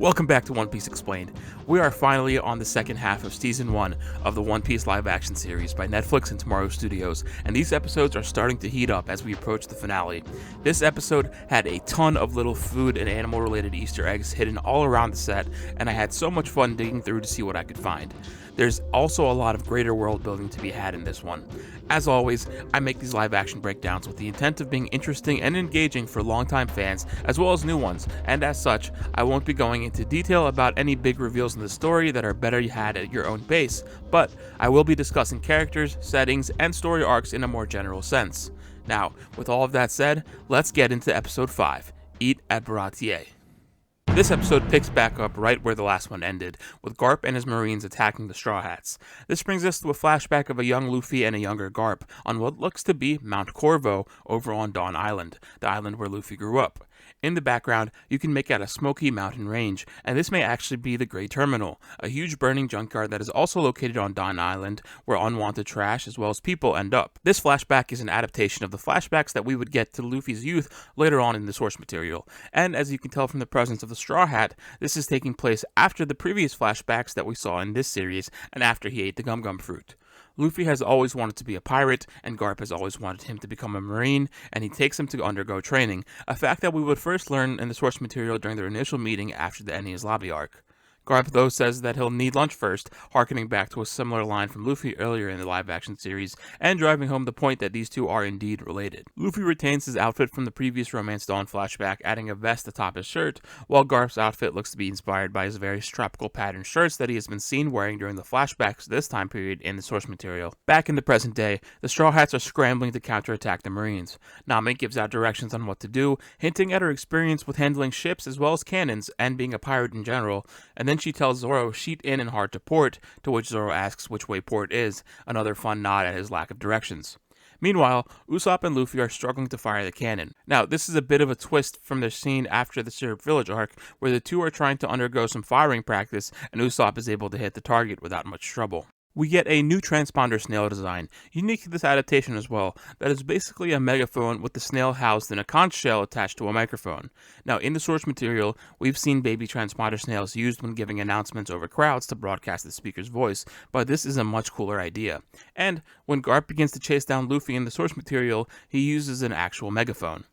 Welcome back to One Piece Explained. We are finally on the second half of Season 1 of the One Piece live-action series by Netflix and Tomorrow Studios, and these episodes are starting to heat up as we approach the finale. This episode had a ton of little food and animal-related Easter eggs hidden all around the set, and I had so much fun digging through to see what I could find. There's also a lot of greater world building to be had in this one. As always, I make these live-action breakdowns with the intent of being interesting and engaging for longtime fans, as well as new ones, and as such, I won't be going into detail about any big reveals in the story that are better had at your own pace, but I will be discussing characters, settings, and story arcs in a more general sense. Now, with all of that said, let's get into Episode 5, Eat at Baratie. This episode picks back up right where the last one ended, with Garp and his Marines attacking the Straw Hats. This brings us to a flashback of a young Luffy and a younger Garp on what looks to be Mount Corvo over on Dawn Island, the island where Luffy grew up. In the background, you can make out a smoky mountain range, and this may actually be the Great Terminal, a huge burning junkyard that is also located on Dawn Island, where unwanted trash as well as people end up. This flashback is an adaptation of the flashbacks that we would get to Luffy's youth later on in the source material, and as you can tell from the presence of the Straw Hat, this is taking place after the previous flashbacks that we saw in this series, and after he ate the Gum Gum fruit. Luffy has always wanted to be a pirate, and Garp has always wanted him to become a marine, and he takes him to undergo training, a fact that we would first learn in the source material during their initial meeting after the Enies Lobby arc. Garp, though, says that he'll need lunch first, harkening back to a similar line from Luffy earlier in the live-action series, and driving home the point that these two are indeed related. Luffy retains his outfit from the previous Romance Dawn flashback, adding a vest atop his shirt, while Garp's outfit looks to be inspired by his various tropical patterned shirts that he has been seen wearing during the flashbacks this time period in the source material. Back in the present day, the Straw Hats are scrambling to counterattack the Marines. Nami gives out directions on what to do, hinting at her experience with handling ships as well as cannons, and being a pirate in general, and then she tells Zoro sheet in and hard to port, to which Zoro asks which way port is, another fun nod at his lack of directions. Meanwhile, Usopp and Luffy are struggling to fire the cannon. Now, this is a bit of a twist from their scene after the Syrup Village arc, where the two are trying to undergo some firing practice, and Usopp is able to hit the target without much trouble. We get a new transponder snail design, unique to this adaptation as well, that is basically a megaphone with the snail housed in a conch shell attached to a microphone. Now, in the source material, we've seen baby transponder snails used when giving announcements over crowds to broadcast the speaker's voice, but this is a much cooler idea. And when Garp begins to chase down Luffy in the source material, he uses an actual megaphone.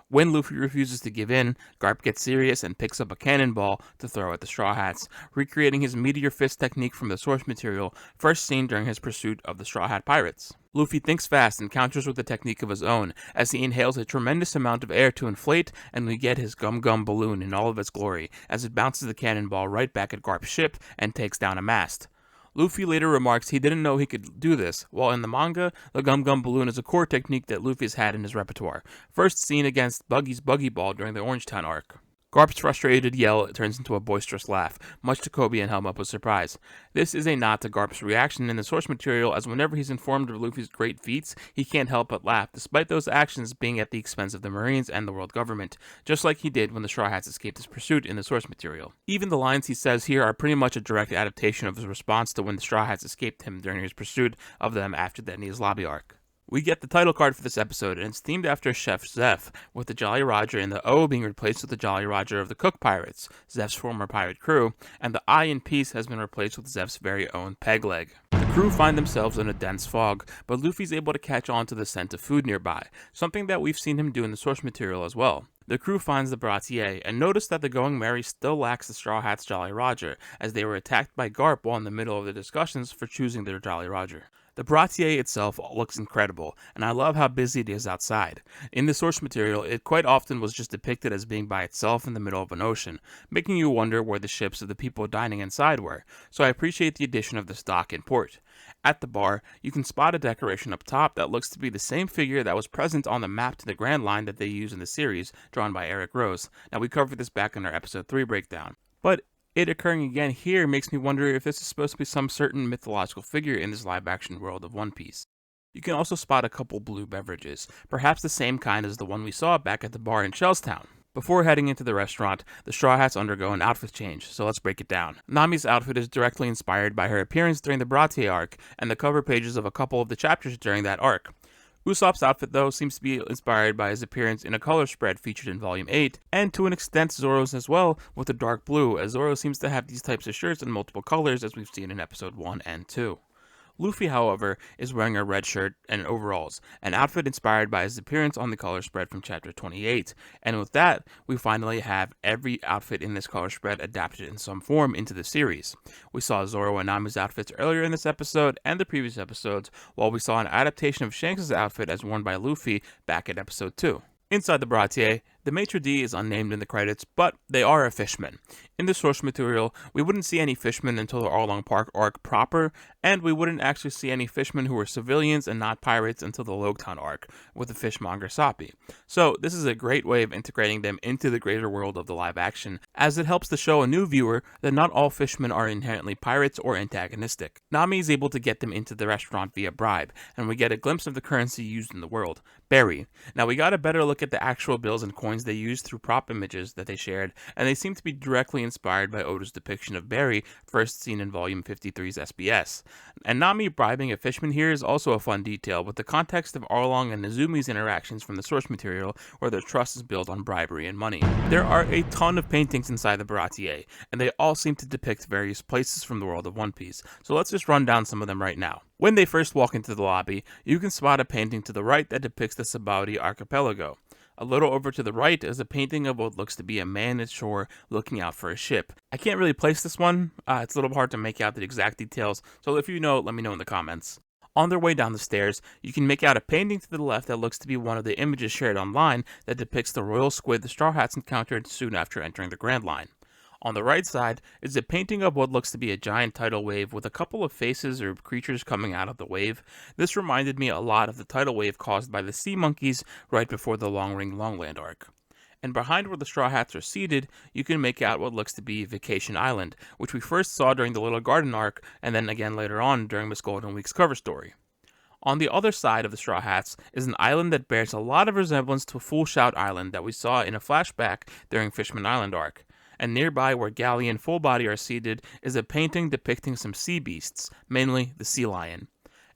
When Luffy refuses to give in, Garp gets serious and picks up a cannonball to throw at the Straw Hats, recreating his Meteor Fist technique from the source material, first seen during his pursuit of the Straw Hat pirates. Luffy thinks fast and counters with a technique of his own, as he inhales a tremendous amount of air to inflate, and we get his Gum Gum balloon in all of its glory, as it bounces the cannonball right back at Garp's ship and takes down a mast. Luffy later remarks he didn't know he could do this, while in the manga, the Gum Gum Balloon is a core technique that Luffy's had in his repertoire, first seen against Buggy's Buggy Ball during the Orangetown arc. Garp's frustrated yell turns into a boisterous laugh, much to Kobe and Helmup's surprise. This is a nod to Garp's reaction in the source material, as whenever he's informed of Luffy's great feats, he can't help but laugh, despite those actions being at the expense of the Marines and the world government, just like he did when the Straw Hats escaped his pursuit in the source material. Even the lines he says here are pretty much a direct adaptation of his response to when the Straw Hats escaped him during his pursuit of them after the Enies Lobby arc. We get the title card for this episode, and it's themed after Chef Zeph, with the Jolly Roger in the O being replaced with the Jolly Roger of the Cook Pirates, Zeph's former pirate crew, and the I in Peace has been replaced with Zeph's very own Peg Leg. The crew find themselves in a dense fog, but Luffy's able to catch on to the scent of food nearby, something that we've seen him do in the source material as well. The crew finds the Baratie, and notice that the Going Merry still lacks the Straw Hats' Jolly Roger, as they were attacked by Garp while in the middle of the discussions for choosing their Jolly Roger. The Baratie itself looks incredible, and I love how busy it is outside. In the source material, it quite often was just depicted as being by itself in the middle of an ocean, making you wonder where the ships of the people dining inside were, so I appreciate the addition of this dock in port. At the bar, you can spot a decoration up top that looks to be the same figure that was present on the map to the Grand Line that they use in the series, drawn by Eric Rose. Now, we covered this back in our episode 3 breakdown. But it occurring again here makes me wonder if this is supposed to be some certain mythological figure in this live-action world of One Piece. You can also spot a couple blue beverages, perhaps the same kind as the one we saw back at the bar in Shellstown. Before heading into the restaurant, the Straw Hats undergo an outfit change, so let's break it down. Nami's outfit is directly inspired by her appearance during the Baratie arc, and the cover pages of a couple of the chapters during that arc. Usopp's outfit, though, seems to be inspired by his appearance in a color spread featured in Volume 8, and to an extent Zoro's as well, with the dark blue, as Zoro seems to have these types of shirts in multiple colors as we've seen in Episode 1 and 2. Luffy, however, is wearing a red shirt and overalls, an outfit inspired by his appearance on the color spread from Chapter 28, and with that, we finally have every outfit in this color spread adapted in some form into the series. We saw Zoro and Nami's outfits earlier in this episode and the previous episodes, while we saw an adaptation of Shanks' outfit as worn by Luffy back at Episode 2. Inside the Baratie, the maitre d' is unnamed in the credits, but they are a fishman. In the source material, we wouldn't see any fishmen until the Arlong Park arc proper, and we wouldn't actually see any fishmen who were civilians and not pirates until the Logtown arc, with the fishmonger Sappi. So this is a great way of integrating them into the greater world of the live action, as it helps to show a new viewer that not all fishmen are inherently pirates or antagonistic. Nami is able to get them into the restaurant via bribe, and we get a glimpse of the currency used in the world, berry. Now we got a better look at the actual bills and coins they used through prop images that they shared, and they seem to be directly inspired by Oda's depiction of Barry, first seen in Volume 53's SBS. And Nami bribing a fishman here is also a fun detail, with the context of Arlong and Nezumi's interactions from the source material, where their trust is built on bribery and money. There are a ton of paintings inside the Baratie, and they all seem to depict various places from the world of One Piece, so let's just run down some of them right now. When they first walk into the lobby, you can spot a painting to the right that depicts the Sabaody archipelago. A little over to the right is a painting of what looks to be a man at shore looking out for a ship. I can't really place this one, it's a little hard to make out the exact details, so if you know, let me know in the comments. On their way down the stairs, you can make out a painting to the left that looks to be one of the images shared online that depicts the royal squid the Straw Hats encountered soon after entering the Grand Line. On the right side is a painting of what looks to be a giant tidal wave with a couple of faces or creatures coming out of the wave. This reminded me a lot of the tidal wave caused by the sea monkeys right before the Long Ring Longland arc. And behind where the Straw Hats are seated, you can make out what looks to be Vacation Island, which we first saw during the Little Garden arc, and then again later on during Miss Golden Week's cover story. On the other side of the Straw Hats is an island that bears a lot of resemblance to Full Shout Island that we saw in a flashback during Fishman Island arc. And nearby where Galley and Full Body are seated is a painting depicting some sea beasts, mainly the sea lion.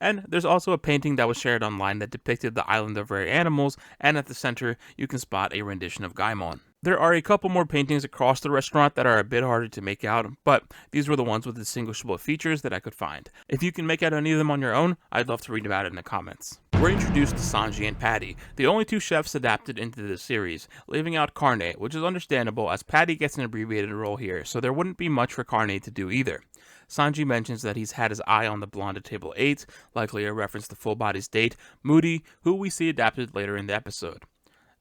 And there's also a painting that was shared online that depicted the island of rare animals, and at the center you can spot a rendition of Gaimon. There are a couple more paintings across the restaurant that are a bit harder to make out, but these were the ones with distinguishable features that I could find. If you can make out any of them on your own, I'd love to read about it in the comments. We're introduced to Sanji and Patty, the only two chefs adapted into this series, leaving out Carne, which is understandable as Patty gets an abbreviated role here, so there wouldn't be much for Carne to do either. Sanji mentions that he's had his eye on the blonde at table 8, likely a reference to Full Body's date, Moody, who we see adapted later in the episode.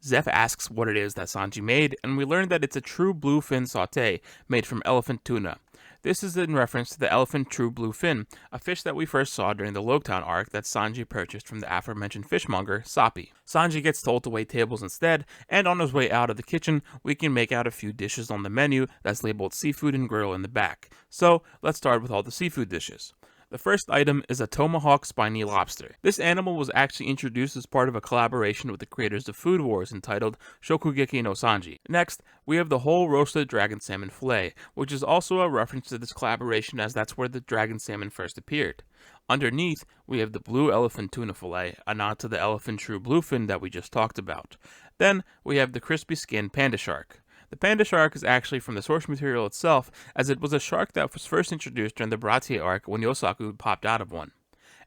Zeph asks what it is that Sanji made, and we learn that it's a true bluefin sauté made from elephant tuna. This is in reference to the elephant true bluefin, a fish that we first saw during the Logtown arc that Sanji purchased from the aforementioned fishmonger, Sappi. Sanji gets told to wait tables instead, and on his way out of the kitchen, we can make out a few dishes on the menu that's labeled seafood and grill in the back. So, let's start with all the seafood dishes. The first item is a tomahawk spiny lobster. This animal was actually introduced as part of a collaboration with the creators of Food Wars entitled Shokugeki no Sanji. Next, we have the whole roasted dragon salmon fillet, which is also a reference to this collaboration as that's where the dragon salmon first appeared. Underneath, we have the blue elephant tuna fillet, a nod to the elephant true bluefin that we just talked about. Then, we have the crispy skinned panda shark. The panda shark is actually from the source material itself, as it was a shark that was first introduced during the Baratie arc when Yosaku popped out of one.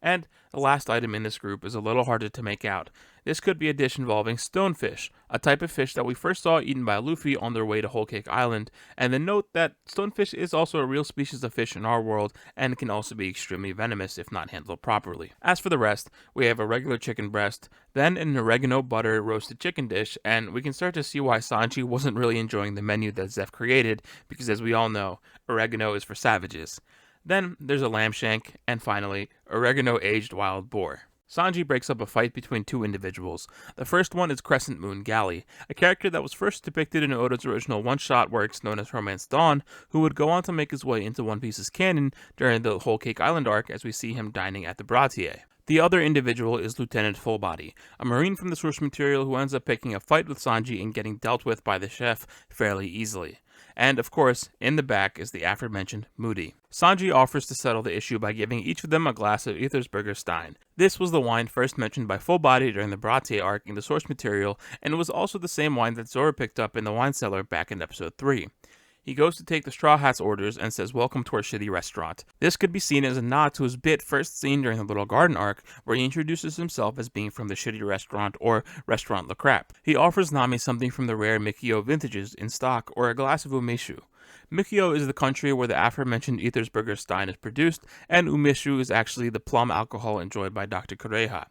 And the last item in this group is a little harder to make out. This could be a dish involving stonefish, a type of fish that we first saw eaten by Luffy on their way to Whole Cake Island, and then note that stonefish is also a real species of fish in our world and can also be extremely venomous if not handled properly. As for the rest, we have a regular chicken breast, then an oregano butter roasted chicken dish, and we can start to see why Sanji wasn't really enjoying the menu that Zeph created, because as we all know, oregano is for savages. Then there's a lamb shank, and finally, oregano aged wild boar. Sanji breaks up a fight between two individuals. The first one is Crescent Moon Galley, a character that was first depicted in Oda's original one-shot works known as Romance Dawn, who would go on to make his way into One Piece's canon during the Whole Cake Island arc as we see him dining at the Baratie. The other individual is Lieutenant Full Body, a marine from the source material who ends up picking a fight with Sanji and getting dealt with by the chef fairly easily. And of course, in the back is the aforementioned Moody. Sanji offers to settle the issue by giving each of them a glass of Ethersburger Stein. This was the wine first mentioned by Full Body during the Baratie arc in the source material, and it was also the same wine that Zoro picked up in the wine cellar back in episode 3. He goes to take the Straw Hat's orders and says, "Welcome to our shitty restaurant." This could be seen as a nod to his bit first seen during the Little Garden arc, where he introduces himself as being from the shitty restaurant or Restaurant Le Crap. He offers Nami something from the rare Mikio vintages in stock or a glass of umeshu. Mikio is the country where the aforementioned Ethersburger Stein is produced, and umeshu is actually the plum alcohol enjoyed by Dr. Kureha.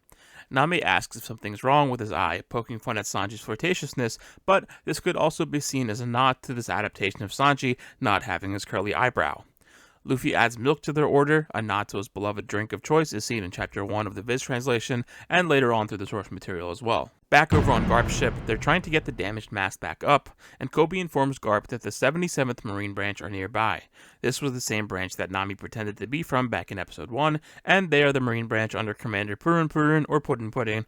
Nami asks if something's wrong with his eye, poking fun at Sanji's flirtatiousness, but this could also be seen as a nod to this adaptation of Sanji not having his curly eyebrow. Luffy adds milk to their order, a nod to his beloved drink of choice is seen in Chapter 1 of the Viz translation, and later on through the source material as well. Back over on Garp's ship, they're trying to get the damaged mast back up, and Koby informs Garp that the 77th Marine Branch are nearby. This was the same branch that Nami pretended to be from back in episode 1, and they are the Marine Branch under Commander Purun or Puddin,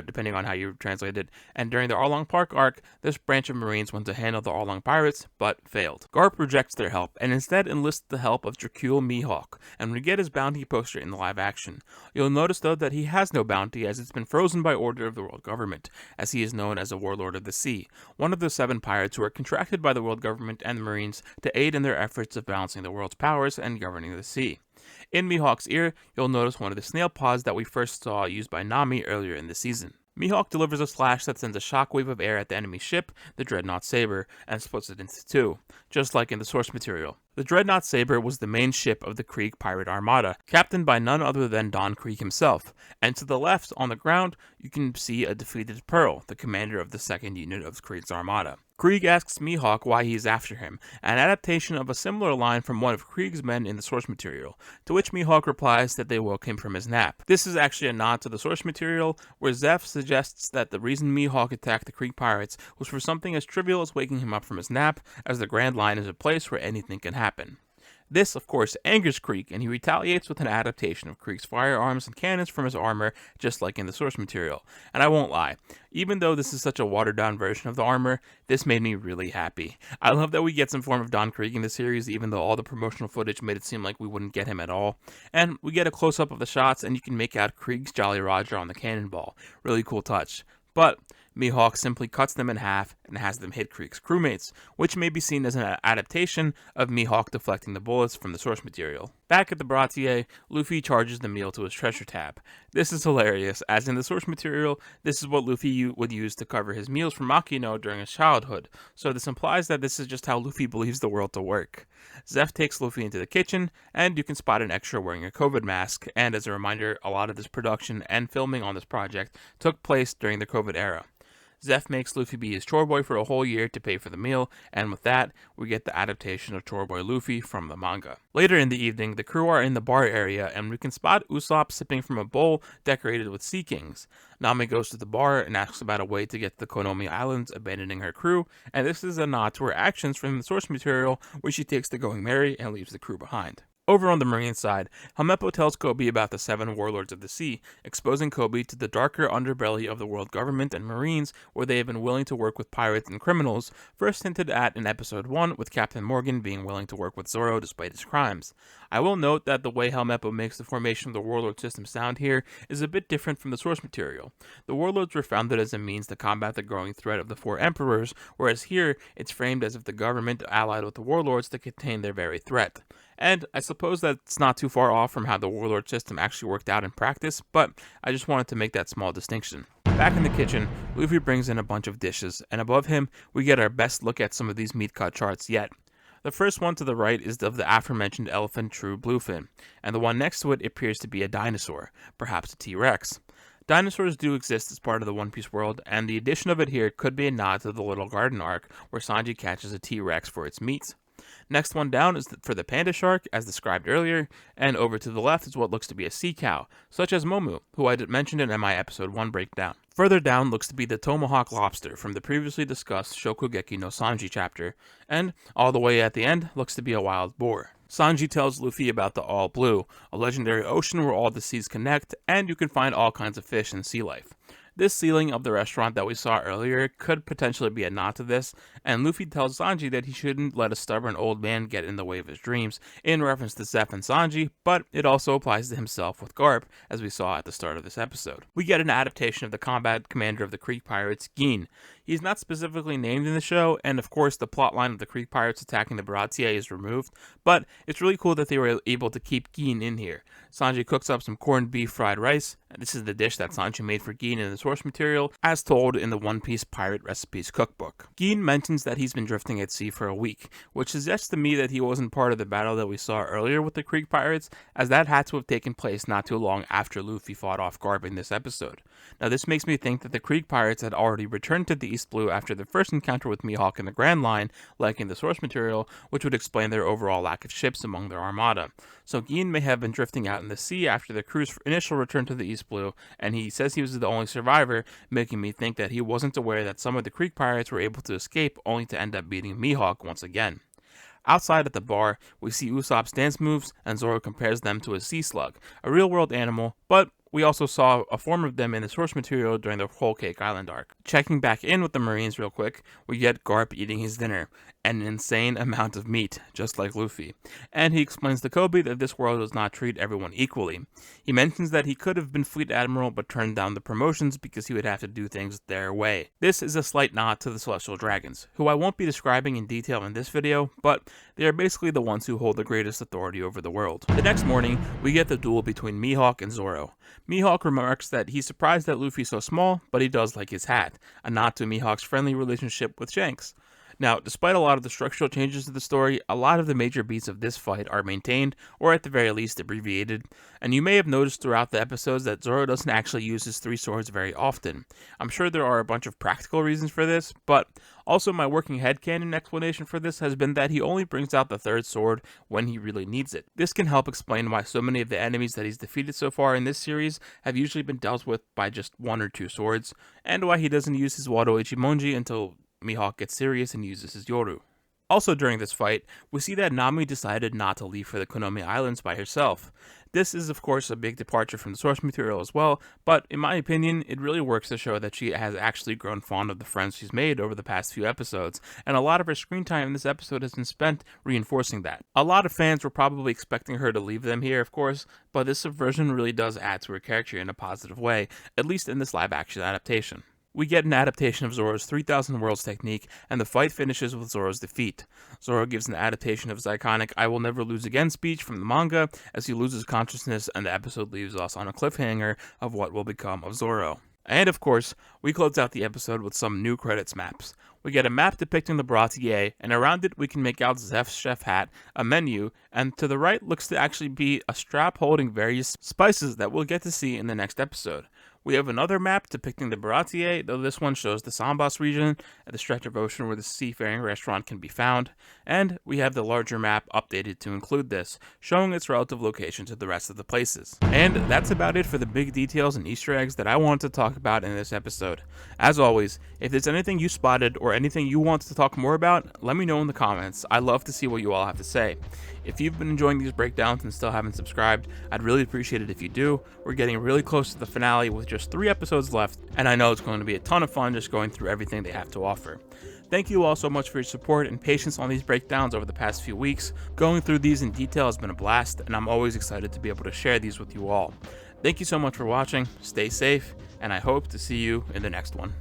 depending on how you translate it, and during the Arlong Park arc, this branch of Marines went to handle the Arlong pirates, but failed. Garp rejects their help, and instead enlists the help of Krieg and Mihawk, and we get his bounty poster in the live action. You'll notice though that he has no bounty as it's been frozen by order of the world government, as he is known as a warlord of the sea, one of the 7 pirates who are contracted by the world government and the Marines to aid in their efforts of balancing the world's powers and governing the sea. In Mihawk's ear, you'll notice one of the snail paws that we first saw used by Nami earlier in the season. Mihawk delivers a slash that sends a shockwave of air at the enemy ship, the Dreadnought Saber, and splits it into 2, just like in the source material. The Dreadnought Saber was the main ship of the Krieg pirate armada, captained by none other than Don Krieg himself, and to the left, on the ground, you can see a defeated Pearl, the commander of the 2nd unit of Krieg's armada. Krieg asks Mihawk why he is after him, an adaptation of a similar line from one of Krieg's men in the source material, to which Mihawk replies that they woke him from his nap. This is actually a nod to the source material, where Zeph suggests that the reason Mihawk attacked the Krieg pirates was for something as trivial as waking him up from his nap, as the Grand Line is a place where anything can happen. This, of course, angers Krieg, and he retaliates with an adaptation of Krieg's firearms and cannons from his armor, just like in the source material. And I won't lie, even though this is such a watered-down version of the armor, this made me really happy. I love that we get some form of Don Krieg in the series, even though all the promotional footage made it seem like we wouldn't get him at all. And we get a close-up of the shots, and you can make out Krieg's Jolly Roger on the cannonball. Really cool touch. But Mihawk simply cuts them in half and has them hit Krieg's crewmates, which may be seen as an adaptation of Mihawk deflecting the bullets from the source material. Back at the Baratie, Luffy charges the meal to his treasure tab. This is hilarious, as in the source material, this is what Luffy would use to cover his meals from Makino during his childhood, so this implies that this is just how Luffy believes the world to work. Zeph takes Luffy into the kitchen, and you can spot an extra wearing a COVID mask, and as a reminder, a lot of this production and filming on this project took place during the COVID era. Zeph makes Luffy be his chore boy for a whole year to pay for the meal, and with that, we get the adaptation of Chore Boy Luffy from the manga. Later in the evening, the crew are in the bar area, and we can spot Usopp sipping from a bowl decorated with sea kings. Nami goes to the bar and asks about a way to get to the Konomi Islands, abandoning her crew, and this is a nod to her actions from the source material, where she takes to going merry and leaves the crew behind. Over on the Marine side, Helmeppo tells Koby about the 7 warlords of the sea, exposing Koby to the darker underbelly of the world government and Marines, where they have been willing to work with pirates and criminals, first hinted at in episode 1 with Captain Morgan being willing to work with Zoro despite his crimes. I will note that the way Helmeppo makes the formation of the warlord system sound here is a bit different from the source material. The warlords were founded as a means to combat the growing threat of the 4 emperors, whereas here it's framed as if the government allied with the warlords to contain their very threat. And I suppose that's not too far off from how the warlord system actually worked out in practice, but I just wanted to make that small distinction. Back in the kitchen, Luffy brings in a bunch of dishes, and above him, we get our best look at some of these meat cut charts yet. The first one to the right is of the aforementioned elephant true bluefin, and the one next to it appears to be a dinosaur, perhaps a T-Rex. Dinosaurs do exist as part of the One Piece world, and the addition of it here could be a nod to the Little Garden arc, where Sanji catches a T-Rex for its meat. Next one down is for the panda shark, as described earlier, and over to the left is what looks to be a sea cow, such as Momu, who I mentioned in my episode 1 breakdown. Further down looks to be the tomahawk lobster from the previously discussed Shokugeki no Sanji chapter, and all the way at the end looks to be a wild boar. Sanji tells Luffy about the All Blue, a legendary ocean where all the seas connect, and you can find all kinds of fish and sea life. This ceiling of the restaurant that we saw earlier could potentially be a nod to this, and Luffy tells Sanji that he shouldn't let a stubborn old man get in the way of his dreams, in reference to Zeph and Sanji, but it also applies to himself with Garp, as we saw at the start of this episode. We get an adaptation of the combat commander of the Krieg pirates, Gin. He's not specifically named in the show, and of course the plotline of the Krieg pirates attacking the Baratie is removed, but it's really cool that they were able to keep Gin in here. Sanji cooks up some corned beef fried rice, and this is the dish that Sanji made for Gin in the source material, as told in the One Piece Pirate Recipes cookbook. Gin mentions that he's been drifting at sea for a week, which suggests to me that he wasn't part of the battle that we saw earlier with the Krieg pirates, as that had to have taken place not too long after Luffy fought off Garp in this episode. Now this makes me think that the Krieg pirates had already returned to the East Blue after their first encounter with Mihawk and the Grand Line, like in the source material, which would explain their overall lack of ships among their armada. So Gin may have been drifting out in the sea after the crew's initial return to the East Blue, and he says he was the only survivor, making me think that he wasn't aware that some of the Krieg pirates were able to escape, only to end up beating Mihawk once again. Outside at the bar, we see Usopp's dance moves, and Zoro compares them to a sea slug, a real-world animal, but we also saw a form of them in the source material during the Whole Cake Island arc. Checking back in with the Marines real quick, we get Garp eating his dinner, an insane amount of meat, just like Luffy. And he explains to Kobe that this world does not treat everyone equally. He mentions that he could have been Fleet Admiral but turned down the promotions because he would have to do things their way. This is a slight nod to the Celestial Dragons, who I won't be describing in detail in this video, but they are basically the ones who hold the greatest authority over the world. The next morning, we get the duel between Mihawk and Zoro. Mihawk remarks that he's surprised that Luffy's so small, but he does like his hat, a nod to Mihawk's friendly relationship with Shanks. Now, despite a lot of the structural changes to the story, a lot of the major beats of this fight are maintained, or at the very least abbreviated, and you may have noticed throughout the episodes that Zoro doesn't actually use his three swords very often. I'm sure there are a bunch of practical reasons for this, but also my working headcanon explanation for this has been that he only brings out the third sword when he really needs it. This can help explain why so many of the enemies that he's defeated so far in this series have usually been dealt with by just one or two swords, and why he doesn't use his Wado Ichimonji until Mihawk gets serious and uses his Yoru. Also during this fight, we see that Nami decided not to leave for the Konomi Islands by herself. This is of course a big departure from the source material as well, but in my opinion, it really works to show that she has actually grown fond of the friends she's made over the past few episodes, and a lot of her screen time in this episode has been spent reinforcing that. A lot of fans were probably expecting her to leave them here, of course, but this subversion really does add to her character in a positive way, at least in this live-action adaptation. We get an adaptation of Zoro's 3000 Worlds technique, and the fight finishes with Zoro's defeat. Zoro gives an adaptation of his iconic "I will never lose again" speech from the manga, as he loses consciousness and the episode leaves us on a cliffhanger of what will become of Zoro. And of course, we close out the episode with some new credits maps. We get a map depicting the Baratie, and around it we can make out Zeph's chef hat, a menu, and to the right looks to actually be a strap holding various spices that we'll get to see in the next episode. We have another map depicting the Baratie, though this one shows the Sambas region, at the stretch of ocean where the seafaring restaurant can be found, and we have the larger map updated to include this, showing its relative location to the rest of the places. And that's about it for the big details and Easter eggs that I wanted to talk about in this episode. As always, if there's anything you spotted or anything you want to talk more about, let me know in the comments. I love to see what you all have to say. If you've been enjoying these breakdowns and still haven't subscribed, I'd really appreciate it if you do. We're getting really close to the finale with just 3 episodes left, and I know it's going to be a ton of fun just going through everything they have to offer. Thank you all so much for your support and patience on these breakdowns over the past few weeks. Going through these in detail has been a blast, and I'm always excited to be able to share these with you all. Thank you so much for watching, stay safe, and I hope to see you in the next one.